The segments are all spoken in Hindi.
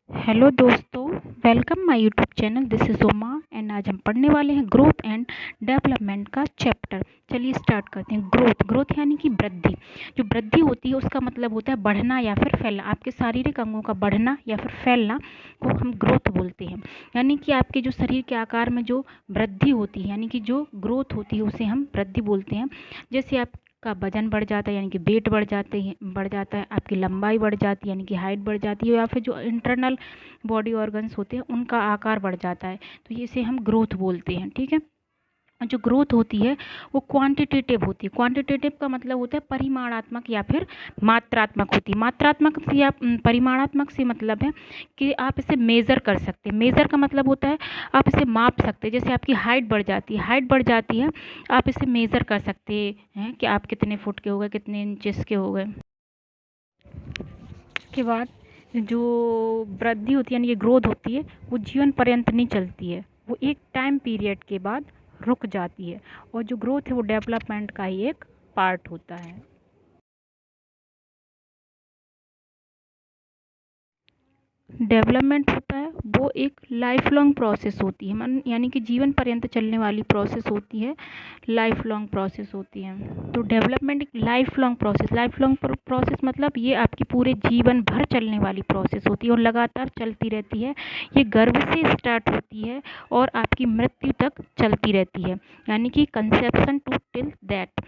हेलो दोस्तों, welcome my YouTube channel. This is Uma and आज हम पढ़ने वाले हैं ग्रोथ एंड डेवलपमेंट का चैप्टर। चलिए स्टार्ट करते हैं। ग्रोथ यानी कि वृद्धि। जो वृद्धि होती है उसका मतलब होता है बढ़ना या फिर फैलना। आपके शारीरिक अंगों का बढ़ना या फिर फैलना को हम ग्रोथ बोलते हैं। यानी कि आपके जो शरीर के आकार में जो वृद्धि होती है यानी कि जो ग्रोथ होती है उसे हम वृद्धि बोलते हैं। जैसे आप का वजन बढ़ जाता है यानी कि वेट बढ़ जाता है, आपकी लंबाई बढ़ जाती है यानी कि हाइट बढ़ जाती है, या फिर जो इंटरनल बॉडी ऑर्गन्स होते हैं उनका आकार बढ़ जाता है, तो इसे हम ग्रोथ बोलते हैं। ठीक है। जो ग्रोथ होती है वो क्वांटिटेटिव होती है। क्वांटिटेटिव का मतलब होता है परिमाणात्मक या फिर मात्रात्मक होती है। मात्रात्मक या परिमाणात्मक से मतलब है कि आप इसे मेज़र कर सकते हैं। मेज़र का मतलब होता है आप इसे माप सकते हैं। जैसे आपकी हाइट बढ़ जाती है, आप इसे मेज़र कर सकते हैं कि आप कितने फुट के हो गए, कितने इंचेस के हो गए। उसके बाद जो वृद्धि होती है यानी कि ग्रोथ होती है वो जीवन पर्यंत नहीं चलती है, वो एक टाइम पीरियड के बाद रुक जाती है। और जो ग्रोथ है वो डेवलपमेंट का ही एक पार्ट होता है। डेवलपमेंट होता है वो एक लाइफ लॉन्ग प्रोसेस होती है, यानी कि जीवन पर्यंत चलने वाली प्रोसेस होती है, लाइफ लॉन्ग प्रोसेस होती है। तो डेवलपमेंट एक लाइफ लॉन्ग प्रोसेस मतलब ये आपकी पूरे जीवन भर चलने वाली प्रोसेस होती है और लगातार चलती रहती है। ये गर्भ से स्टार्ट होती है और आपकी मृत्यु तक चलती रहती है, यानी कि कंसेप्शन टू टिल दैट।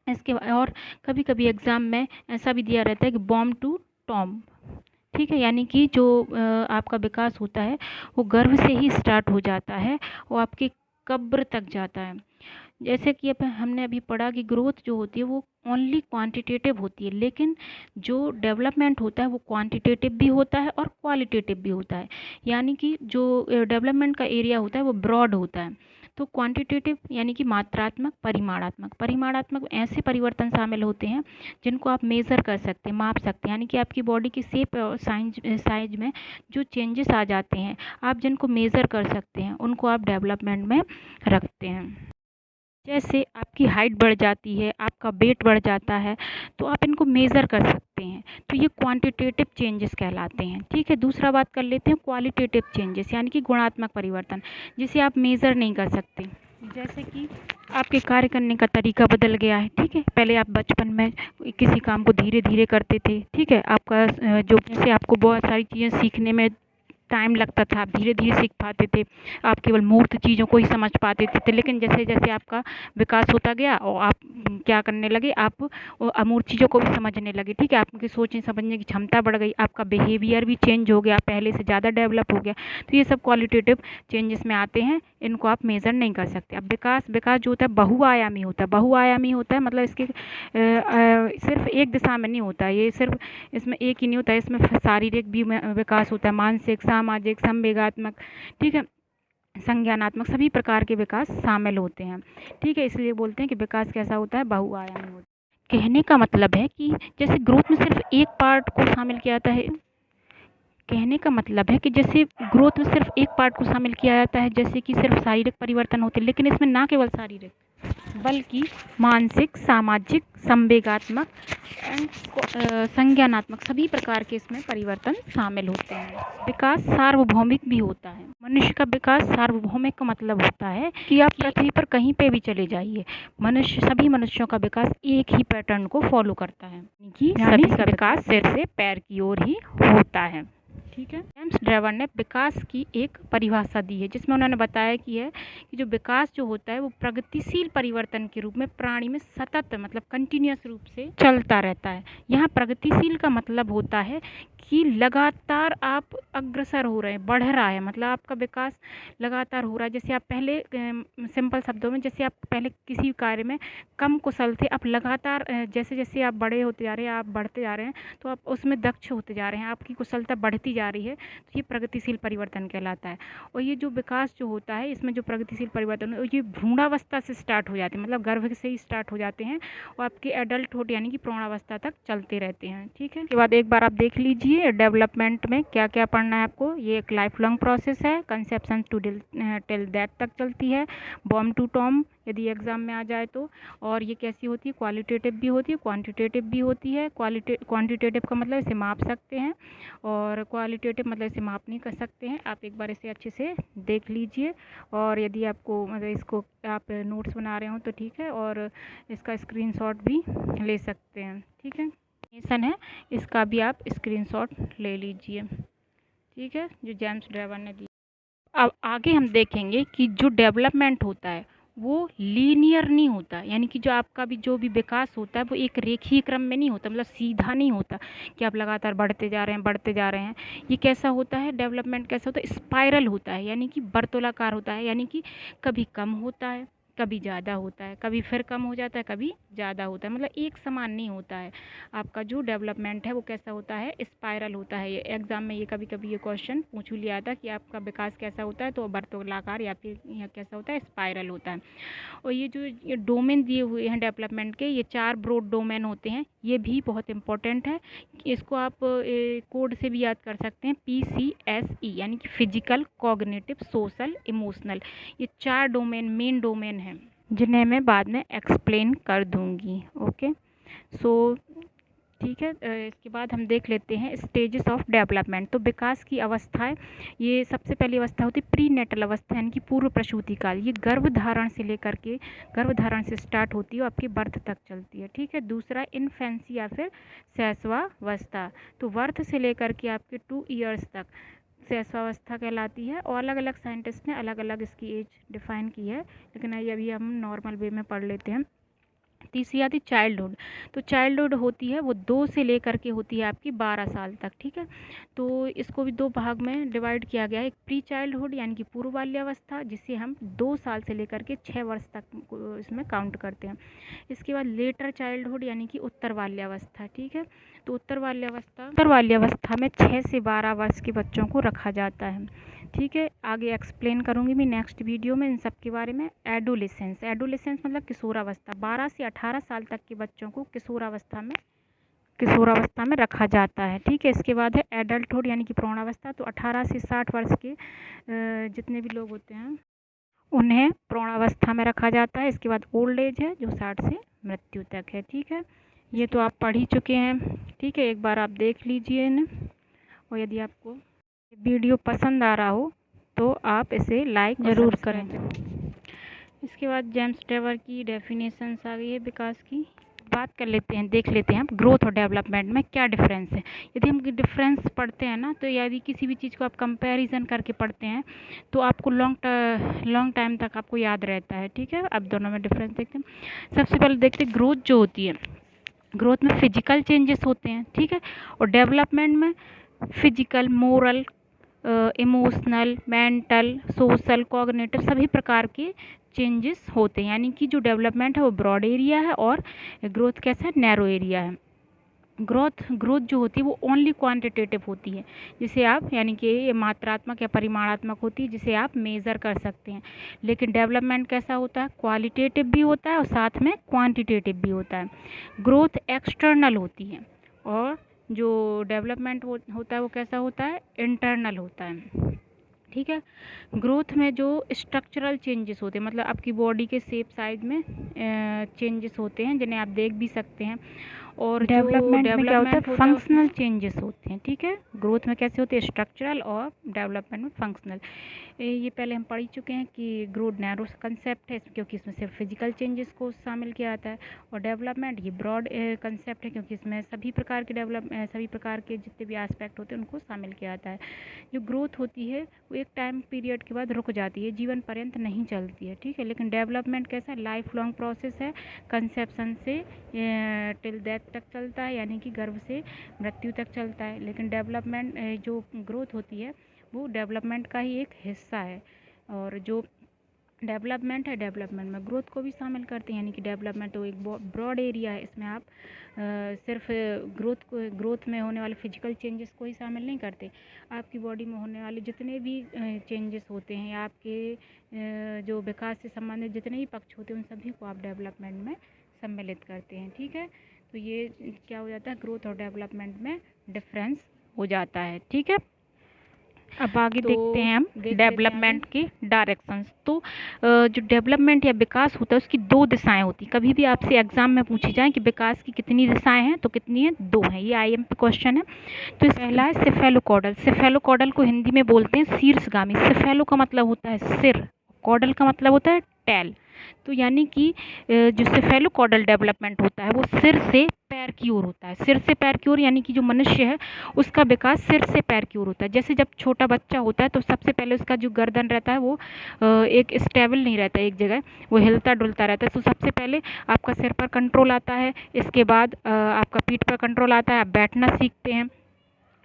इसके और कभी कभी एग्ज़ाम में ऐसा भी दिया रहता है कि बॉम टू टॉम। ठीक है, यानी कि जो आपका विकास होता है वो गर्भ से ही स्टार्ट हो जाता है और आपकी कब्र तक जाता है। जैसे कि अब हमने अभी पढ़ा कि ग्रोथ जो होती है वो ओनली क्वांटिटेटिव होती है, लेकिन जो डेवलपमेंट होता है वो क्वांटिटेटिव भी होता है और क्वालिटेटिव भी होता है। यानी कि जो डेवलपमेंट का एरिया होता है वो ब्रॉड होता है। तो क्वांटिटेटिव यानी कि मात्रात्मक, परिमाणात्मक ऐसे परिवर्तन शामिल होते हैं जिनको आप मेज़र कर सकते हैं, माप सकते हैं। यानी कि आपकी बॉडी की शेप और साइज में जो चेंजेस आ जाते हैं, आप जिनको मेज़र कर सकते हैं उनको आप डेवलपमेंट में रखते हैं। जैसे आपकी हाइट बढ़ जाती है, आपका वेट बढ़ जाता है, तो आप इनको मेज़र कर सकते हैं, तो ये क्वांटिटेटिव चेंजेस कहलाते हैं। ठीक है। दूसरा बात कर लेते हैं क्वालिटेटिव चेंजेस, यानी कि गुणात्मक परिवर्तन, जिसे आप मेज़र नहीं कर सकते। जैसे कि आपके कार्य करने का तरीका बदल गया है। ठीक है। पहले आप बचपन में किसी काम को धीरे धीरे करते थे। ठीक है। आपका जो जैसे आपको बहुत सारी चीज़ें सीखने में टाइम लगता था, आप धीरे धीरे सीख पाते थे, आप केवल मूर्त चीज़ों को ही समझ पाते थे। लेकिन जैसे जैसे आपका विकास होता गया और आप क्या करने लगे, आप अमूर्त चीज़ों को भी समझने लगे। ठीक है। आपकी सोचने समझने की क्षमता बढ़ गई, आपका बिहेवियर भी चेंज हो गया, पहले से ज़्यादा डेवलप हो गया। तो ये सब क्वालिटेटिव चेंजेस में आते हैं, इनको आप मेज़र नहीं कर सकते। अब विकास विकास जो होता है बहुआयामी होता है। बहुआयामी होता है मतलब इसके सिर्फ एक दिशा में नहीं होता है, ये सिर्फ इसमें एक ही नहीं होता है, इसमें शारीरिक भी विकास होता है, मानसिक, सामाजिक, संवेगात्मक, ठीक है, संज्ञानात्मक, सभी प्रकार के विकास शामिल होते हैं। ठीक है। इसलिए बोलते हैं कि विकास कैसा होता है, बहुआयामी होता है। कहने का मतलब है कि जैसे ग्रोथ में सिर्फ एक पार्ट को शामिल किया जाता है, कहने का मतलब है कि जैसे ग्रोथ में सिर्फ एक पार्ट को शामिल किया जाता है, जैसे कि सिर्फ शारीरिक परिवर्तन होते हैं, लेकिन इसमें ना केवल शारीरिक बल्कि मानसिक, सामाजिक, संवेगात्मक एंड संज्ञानात्मक, सभी प्रकार के इसमें परिवर्तन शामिल होते हैं। विकास सार्वभौमिक भी होता है। मनुष्य का विकास सार्वभौमिक का मतलब होता है कि आप पृथ्वी पर कहीं पे भी चले जाइए, सभी मनुष्यों का विकास एक ही पैटर्न को फॉलो करता है, कि सभी का विकास सिर से पैर की ओर ही होता है। ठीक है। जेम्स ड्रेवर ने विकास की एक परिभाषा दी है, जिसमें उन्होंने बताया कि जो विकास जो होता है वो प्रगतिशील परिवर्तन के रूप में प्राणी में सतत मतलब कंटिन्यूअस रूप से चलता रहता है। यहाँ प्रगतिशील का मतलब होता है कि लगातार आप अग्रसर हो रहे हैं, बढ़ रहा है, मतलब आपका विकास लगातार हो रहा है। जैसे आप पहले सिंपल शब्दों में, जैसे आप पहले किसी कार्य में कम कुशल थे, अब लगातार जैसे जैसे आप बड़े होते जा रहे हैं, आप बढ़ते जा रहे हैं, तो आप उसमें दक्ष होते जा रहे हैं, आपकी कुशलता बढ़ती जा रही है, तो ये प्रगतिशील परिवर्तन कहलाता है। और ये जो विकास जो होता है, इसमें जो प्रगतिशील परिवर्तन है ये भ्रूणावस्था से स्टार्ट हो जाते हैं, मतलब गर्भ से ही स्टार्ट हो जाते हैं और आपके एडल्टहुड यानी कि प्रौढ़ावस्था तक चलते रहते हैं। ठीक है। उसके बाद एक बार आप देख लीजिए डेवलपमेंट में क्या क्या पढ़ना है आपको। ये एक लाइफ लॉन्ग प्रोसेस है, कंसेप्शन टू टिल दैट तक चलती है, बॉम टू टॉम यदि एग्ज़ाम में आ जाए तो। और ये कैसी होती है, क्वालिटेटिव भी होती है, क्वांटिटेटिव भी होती है। क्वांटिटेटिव का मतलब इसे माप सकते हैं और क्वालिटेटिव मतलब इसे माप नहीं कर सकते हैं। आप एक बार इसे अच्छे से देख लीजिए और यदि आपको मतलब इसको आप नोट्स बना रहे हो तो ठीक है, और इसका स्क्रीनशॉट भी ले सकते हैं, ठीक है। नेशन है, इसका भी आप स्क्रीनशॉट ले लीजिए, ठीक है, जो जेम्स ड्राइवर ने दिया। अब आगे हम देखेंगे कि जो डेवलपमेंट होता है वो लीनियर नहीं होता, यानी कि जो आपका भी जो भी विकास होता है वो एक रेखीय क्रम में नहीं होता, मतलब सीधा नहीं होता कि आप लगातार बढ़ते जा रहे हैं बढ़ते जा रहे हैं। ये कैसा होता है, डेवलपमेंट कैसा होता है, स्पाइरल होता है, यानी कि वर्तुलाकार होता है, यानी कि कभी कम होता है, कभी ज़्यादा होता है, कभी फिर कम हो जाता है, कभी ज़्यादा होता है, मतलब एक समान नहीं होता है। आपका जो डेवलपमेंट है वो कैसा होता है, स्पाइरल होता है। ये एग्ज़ाम में ये कभी कभी ये क्वेश्चन पूछ लिया था कि आपका विकास कैसा होता है, तो वर्तुलाकार या फिर यह कैसा होता है, स्पाइरल होता है। और ये जो ये डोमेन दिए हुए हैं डेवलपमेंट के, ये 4 ब्रॉड डोमेन होते हैं, ये भी बहुत इंपॉर्टेंट है। इसको आप कोड से भी याद कर सकते हैं, PCSE, यानी कि फिजिकल, कॉग्निटिव, सोशल, इमोशनल। ये 4 डोमेन मेन डोमेन हैं जिन्हें मैं बाद में एक्सप्लेन कर दूंगी। ओके, सो ठीक है। इसके बाद हम देख लेते हैं स्टेजेस ऑफ डेवलपमेंट। तो विकास की अवस्थाएं, ये सबसे पहली अवस्था होती है प्री नेटल अवस्था, यानी कि पूर्व प्रसूति काल। ये गर्भधारण से लेकर के, गर्भधारण से स्टार्ट होती है और आपकी बर्थ तक चलती है, ठीक है। दूसरा इन्फेंसी या फिर शैशवावस्था, तो बर्थ से लेकर के आपके 2 ईयर्स तक शैशवावस्था कहलाती है। और अलग अलग साइंटिस्ट ने अलग अलग इसकी एज डिफाइन की है, लेकिन अभी हम नॉर्मल वे में पढ़ लेते हैं। तीसरी आती चाइल्डहुड। तो चाइल्डहुड होती है वो 2 से लेकर के होती है आपकी 12 साल तक, ठीक है। तो इसको भी 2 भाग में डिवाइड किया गया है। एक प्री चाइल्डहुड यानी कि पूर्व बाल्यावस्था, जिसे हम 2 साल से लेकर के 6 वर्ष तक इसमें काउंट करते हैं। इसके बाद लेटर चाइल्डहुड यानी कि उत्तर बाल्यावस्था, ठीक है। तो उत्तर बाल्यावस्था में 6 से 12 वर्ष के बच्चों को रखा जाता है, ठीक है। आगे एक्सप्लेन करूँगी मैं नेक्स्ट वीडियो में इन सब के बारे में। एडोलेसेंस, एडोलेसेंस मतलब किशोरावस्था, 12 से 18 साल तक के बच्चों को किशोरावस्था में रखा जाता है, ठीक है। इसके बाद है एडल्टहुड यानी कि प्रौढ़ावस्था। तो 18 से 60 वर्ष के जितने भी लोग होते हैं उन्हें प्रौढ़ावस्था में रखा जाता है। इसके बाद ओल्ड एज है जो 60 से मृत्यु तक है, ठीक है। ये तो आप पढ़ ही चुके हैं, ठीक है। एक बार आप देख लीजिए इन्हें, और यदि आपको वीडियो पसंद आ रहा हो तो आप इसे लाइक ज़रूर करें। इसके बाद जेम्स ड्राइवर की डेफिनेशंस आ गई है विकास की। बात कर लेते हैं, देख लेते हैं हम ग्रोथ और डेवलपमेंट में क्या डिफरेंस है। यदि हम डिफरेंस पढ़ते हैं ना, तो यदि किसी भी चीज़ को आप कंपैरिजन करके पढ़ते हैं तो आपको लॉन्ग टाइम तक आपको याद रहता है, ठीक है। अब दोनों में डिफरेंस देखते हैं। सबसे पहले देखते हैं ग्रोथ जो होती है, ग्रोथ में फिजिकल चेंजेस होते हैं, ठीक है। और डेवलपमेंट में physical, moral, emotional, mental, social, cognitive सभी प्रकार के चेंजेस होते हैं। यानी कि जो डेवलपमेंट है वो ब्रॉड एरिया है और ग्रोथ कैसा है, नैरो एरिया है। ग्रोथ जो होती है वो ओनली क्वांटिटेटिव होती है, जिसे आप यानी कि मात्रात्मक या परिमाणात्मक होती है, जिसे आप मेज़र कर सकते हैं। लेकिन डेवलपमेंट कैसा होता है, क्वालिटेटिव भी होता है और साथ में क्वांटिटेटिव भी होता है। ग्रोथ एक्सटर्नल होती है और जो डेवलपमेंट होता है वो कैसा होता है, इंटरनल होता है, ठीक है। ग्रोथ में जो स्ट्रक्चरल चेंजेस होते हैं, मतलब आपकी बॉडी के शेप साइज में चेंजेस होते हैं जिन्हें आप देख भी सकते हैं। और डेवलपमेंट में क्या होता है, फंक्शनल चेंजेस होते हैं, ठीक है। ग्रोथ में कैसे होते हैं, स्ट्रक्चरल, और डेवलपमेंट में फंक्शनल। ये पहले हम पढ़ चुके हैं कि ग्रोथ नैरो कंसेप्ट है क्योंकि इसमें सिर्फ फिजिकल चेंजेस को शामिल किया जाता है, और डेवलपमेंट ये ब्रॉड कंसेप्ट है क्योंकि इसमें सभी प्रकार के जितने भी एस्पेक्ट होते हैं उनको शामिल किया जाता है। जो ग्रोथ होती है वो एक टाइम पीरियड के बाद रुक जाती है, जीवन पर्यंत नहीं चलती है, ठीक है। लेकिन डेवलपमेंट कैसा है, लाइफ लॉन्ग प्रोसेस है, कंसेप्शन से टिल डेथ तक चलता है, यानी कि गर्भ से मृत्यु तक चलता है। लेकिन डेवलपमेंट जो ग्रोथ होती है वो डेवलपमेंट का ही एक हिस्सा है। और जो डेवलपमेंट है, डेवलपमेंट में ग्रोथ को भी शामिल करते हैं, यानी कि डेवलपमेंट तो एक ब्रॉड एरिया है, इसमें आप सिर्फ ग्रोथ में होने वाले फिजिकल चेंजेस को ही शामिल नहीं करते, आपकी बॉडी में होने वाले जितने भी चेंजेस होते हैं या आपके जो विकास से संबंधित जितने भी पक्ष होते हैं उन सभी को आप डेवलपमेंट में सम्मिलित करते हैं, ठीक है। तो ये क्या हो जाता है, ग्रोथ और डेवलपमेंट में डिफरेंस हो जाता है, ठीक है। अब आगे देखते हैं हम डेवलपमेंट के डायरेक्शंस। तो जो डेवलपमेंट या विकास होता है उसकी दो दिशाएं होती हैं। कभी भी आपसे एग्जाम में पूछी जाए कि विकास की कितनी दिशाएं हैं, तो कितनी है? दो हैं। ये IMP क्वेश्चन है। तो पहला है सेफेलोकॉडल। सेफेलोकॉडल को हिंदी में बोलते हैं शीर्षगामी। सेफेलो का मतलब होता है सिर, कॉडल का मतलब होता है टैल। तो यानी कि जो सेफेलोकॉडल डेवलपमेंट होता है वो सिर से पैर की ओर होता है। सिर से पैर की ओर यानी कि जो मनुष्य है उसका विकास सिर से पैर की ओर होता है। जैसे जब छोटा बच्चा होता है तो सबसे पहले उसका जो गर्दन रहता है वो एक स्टेबल नहीं रहता है एक जगह, वो हिलता डुलता रहता है। तो सबसे पहले आपका सिर पर कंट्रोल आता है, इसके बाद आपका पीठ पर कंट्रोल आता है, आप बैठना सीखते हैं,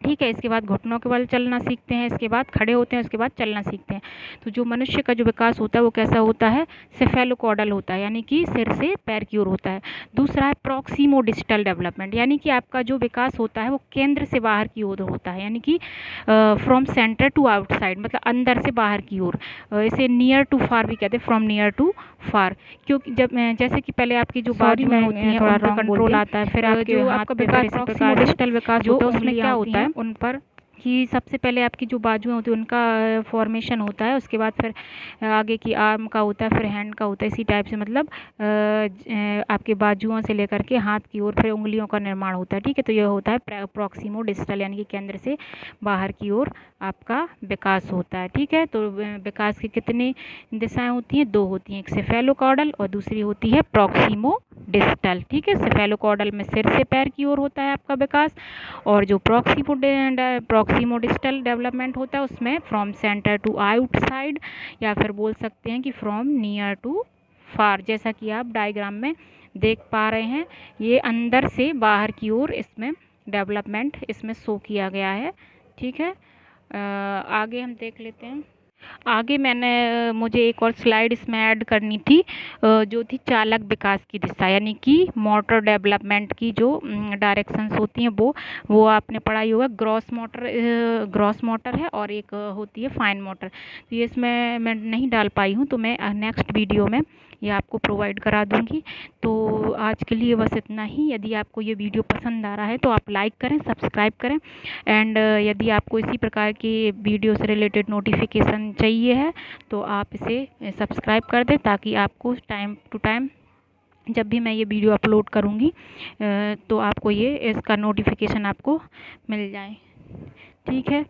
ठीक है। इसके बाद घुटनों के बल चलना सीखते हैं, इसके बाद खड़े होते हैं, उसके बाद चलना सीखते हैं। तो जो मनुष्य का जो विकास होता है वो कैसा होता है? सेफेलोकॉडल होता है, यानी कि सिर से पैर की ओर होता है। दूसरा है प्रॉक्सिमोडिस्टल डेवलपमेंट, यानी कि आपका जो विकास होता है वो केंद्र से बाहर की ओर होता है, यानी कि फ्रॉम सेंटर टू आउटसाइड, मतलब अंदर से बाहर की ओर। इसे नियर टू फार भी कहते हैं, फ्रॉम नियर टू फार। क्योंकि जब जैसे कि पहले आपकी जो बाजुएं होती हैं उन पर कंट्रोल आता है, फिर आपके आपका विकास प्रॉक्सिमोडिस्टल विकास होता है उसमें क्या होता है उन पर कि सबसे पहले आपकी जो बाजुएं होती है उनका फॉर्मेशन होता है, उसके बाद फिर आगे की आर्म का होता है, फिर हैंड का होता है। इसी टाइप से मतलब आपके बाजुओं से लेकर के हाथ की ओर फिर उंगलियों का निर्माण होता है, ठीक है। तो यह होता है प्रॉक्सिमोडिस्टल, यानी कि केंद्र से बाहर की ओर आपका विकास होता है, ठीक है। तो विकास की कितनी दिशाएं होती हैं? दो होती हैं, एक सेफेलोकॉडल और दूसरी होती है प्रॉक्सिमोडिस्टल, ठीक है। सेफेलोकॉडल में सिर से पैर की ओर होता है आपका विकास, और जो प्रॉक्सिमोडिस्टल डेवलपमेंट होता है उसमें फ्रॉम सेंटर टू आउटसाइड, या फिर बोल सकते हैं कि फ्रॉम नियर टू फार। जैसा कि आप डायग्राम में देख पा रहे हैं, ये अंदर से बाहर की ओर इसमें डेवलपमेंट इसमें शो किया गया है, ठीक है। आगे हम देख लेते हैं। आगे मुझे एक और स्लाइड इसमें ऐड करनी थी, जो थी चालक विकास की दिशा, यानी कि मोटर डेवलपमेंट की जो डायरेक्शंस होती हैं वो आपने पढ़ा ही होगा। ग्रॉस मोटर है और एक होती है फाइन मोटर। तो ये इसमें मैं नहीं डाल पाई हूँ, तो मैं नेक्स्ट वीडियो में ये आपको प्रोवाइड करा दूँगी। तो आज के लिए बस इतना ही। यदि आपको ये वीडियो पसंद आ रहा है तो आप लाइक करें, सब्सक्राइब करें, एंड यदि आपको इसी प्रकार की वीडियो से रिलेटेड नोटिफिकेशन चाहिए है तो आप इसे सब्सक्राइब कर दें, ताकि आपको टाइम टू टाइम जब भी मैं ये वीडियो अपलोड करूँगी तो आपको इसका नोटिफिकेशन आपको मिल जाए, ठीक है।